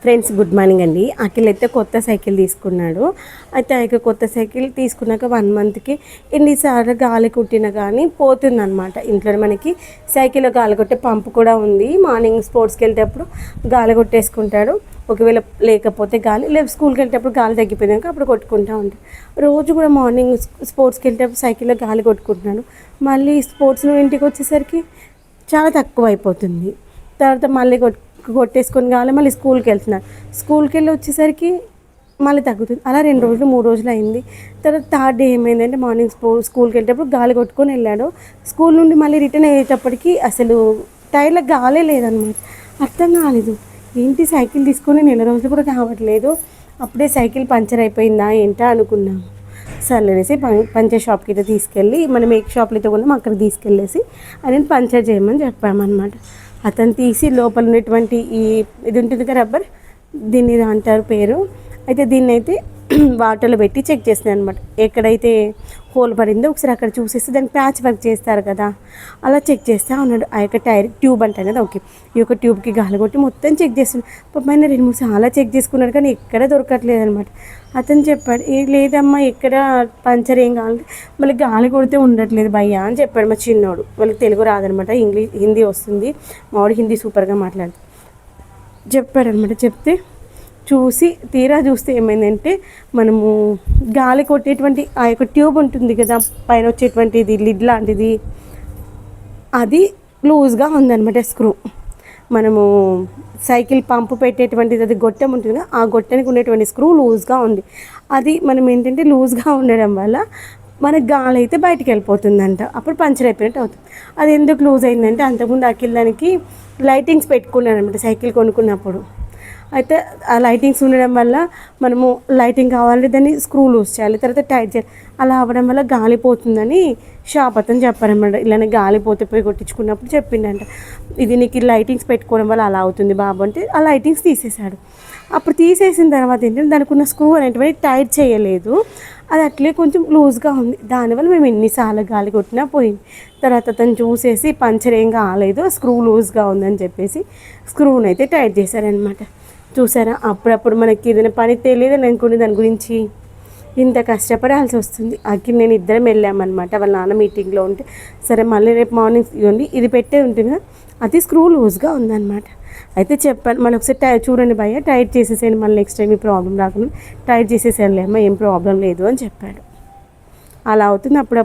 Friends good morning అండి. అఖిల్ అయితే కొత్త సైకిల్ తీసుకున్నాడు. అయితే ఆ కొత్త సైకిల్ తీసుకున్నాక 1 మంత్కి ఎన్నిసార్లు గాలి కొట్టినా కానీ పోతుందన్నమాట. ఇంట్లో మనకి సైకిల్లో గాలి కొట్టే పంపు కూడా ఉంది. మార్నింగ్ స్పోర్ట్స్కి వెళ్ళేటప్పుడు గాలి కొట్టేసుకుంటాడు. ఒకవేళ లేకపోతే గాలి లేదు, స్కూల్కి వెళ్ళేటప్పుడు గాలి తగ్గిపోయాక అప్పుడు కొట్టుకుంటూ ఉంటాడు. రోజు కూడా మార్నింగ్ స్పోర్ట్స్కి వెళ్ళేటప్పుడు సైకిల్లో గాలి కొట్టుకుంటున్నాడు. మళ్ళీ స్పోర్ట్స్ ఇంటికి వచ్చేసరికి చాలా తక్కువ అయిపోతుంది. తర్వాత మళ్ళీ కొట్టేసుకొని కావాలి. మళ్ళీ స్కూల్కి వెళ్తున్నాను. స్కూల్కి వెళ్ళి వచ్చేసరికి మళ్ళీ తగ్గుతుంది. అలా 2 రోజులు 3 రోజులు అయింది. తర్వాత థర్డ్ డే ఏమైందంటే మార్నింగ్ స్కూల్కి వెళ్ళేటప్పుడు గాలి కొట్టుకొని వెళ్ళాడు. స్కూల్ నుండి మళ్ళీ రిటర్న్ అయ్యేటప్పటికి అసలు టైర్లకు గాలే లేదనమాట. అర్థం కాలేదు, ఏంటి సైకిల్ తీసుకొని 4 రోజులు కూడా కావట్లేదు, అప్పుడే సైకిల్ పంచర్ అయిపోయిందా ఏంటా అనుకున్నాము. సర్లేసి పంచర్ షాప్కి అయితే తీసుకెళ్ళి మనం ఏ షాప్లో అయితే కొన్నాం అక్కడ తీసుకెళ్ళేసి ఆయన పంచర్ చేయమని చెప్పామన్నమాట. అతను తీసి లోపల ఉన్నటువంటి ఇది ఉంటుంది కదా రబ్బర్, దీన్ని అంటారు పేరు. అయితే దీన్ని అయితే వాటర్లో పెట్టి చెక్ చేస్తున్నాను అనమాట. ఎక్కడైతే హోల్ పడిందో ఒకసారి అక్కడ చూసేసి దాన్ని ప్యాచ్ వర్క్ చేస్తారు కదా, అలా చెక్ చేస్తూ ఉన్నాడు. ఆ యొక్క టైర్ ట్యూబ్ అంటారు కదా, ఓకే, ఈ యొక్క ట్యూబ్కి గాలి కొట్టి మొత్తం చెక్ చేస్తున్నాడు. పైన 2-3 సార్లు చెక్ చేసుకున్నాడు కానీ ఎక్కడ దొరకట్లేదు అనమాట. అతను చెప్పాడు, లేదమ్మా ఎక్కడ పంచర్ ఏం కావాలి, మళ్ళీ గాలి కొడితే ఉండట్లేదు భయ్యా అని చెప్పాడు మా చిన్నోడు. వాళ్ళకి తెలుగు రాదనమాట, హిందీ వస్తుంది. మావాడు హిందీ సూపర్గా మాట్లాడుతూ చెప్పాడనమాట. చెప్తే తీరా చూస్తే ఏమైందంటే మనము గాలి కొట్టేటువంటి ఆ యొక్క ట్యూబ్ ఉంటుంది కదా పైన వచ్చేటువంటిది లిడ్ లాంటిది, అది లూజ్గా ఉందన్నమాట. స్క్రూ మనము సైకిల్ పంపు పెట్టేటువంటిది అది గొట్టం ఉంటుంది కదా, ఆ గొట్టానికి ఉండేటువంటి స్క్రూ లూజ్గా ఉంది. అది మనం ఏంటంటే లూజ్గా ఉండడం వల్ల మనకు గాలి అయితే బయటికి వెళ్ళిపోతుందంట, అప్పుడు పంచర్ అయిపోయినట్టు అవుతుంది. అది ఎందుకు లూజ్ అయిందంటే అంతకుముందు అఖిల్ దానికి లైటింగ్స్ పెట్టుకున్నాడు అనమాట సైకిల్ కొనుక్కున్నప్పుడు. అయితే ఆ లైటింగ్స్ ఉండడం వల్ల మనము లైటింగ్ కావాలంటే దాన్ని స్క్రూ లూజ్ చేయాలి, తర్వాత టైట్ చేయాలి. అలా అవ్వడం వల్ల గాలిపోతుందని షాప్ అతను చెప్పారనమాట. ఇలానే గాలిపోతే పోయి కొట్టించుకున్నప్పుడు చెప్పిండంట, ఇది నీకు లైటింగ్స్ పెట్టుకోవడం వల్ల అలా అవుతుంది బాబు అంటే ఆ లైటింగ్స్ తీసేశాడు. అప్పుడు తీసేసిన తర్వాత ఏంటంటే దానికి ఉన్న స్క్రూ అనేటువంటి టైట్ చేయలేదు, అది అట్లే కొంచెం లూజ్గా ఉంది. దానివల్ల మేము ఎన్నిసార్లు గాలి కొట్టినా పోయింది. తర్వాత అతను చూసేసి పంచర్ ఏం కాలేదు, స్క్రూ లూజ్గా ఉందని చెప్పేసి స్క్రూని అయితే టైట్ చేశారనమాట. చూసారా, అప్పుడప్పుడు మనకి ఏదైనా పని తెలియదని అనుకుని దాని గురించి ఇంత కష్టపడాల్సి వస్తుంది. అక్కడ నేను ఇద్దరం వెళ్ళామన్నమాట. వాళ్ళ నాన్న మీటింగ్లో ఉంటే సరే మళ్ళీ రేపు మార్నింగ్ ఇవ్వండి, ఇది పెట్టే ఉంటుంది కదా, అది స్క్రూ లూజ్గా ఉందన్నమాట. అయితే చెప్పాను, మళ్ళీ ఒకసారి చూడండి భయ్య టైట్ చేసేసాను, మళ్ళీ నెక్స్ట్ టైం ఈ ప్రాబ్లం రాకుండా టైట్ చేసేసానులే అమ్మ, ఏం ప్రాబ్లం లేదు అని చెప్పాడు. అలా అవుతుంది అప్పుడప్పుడు.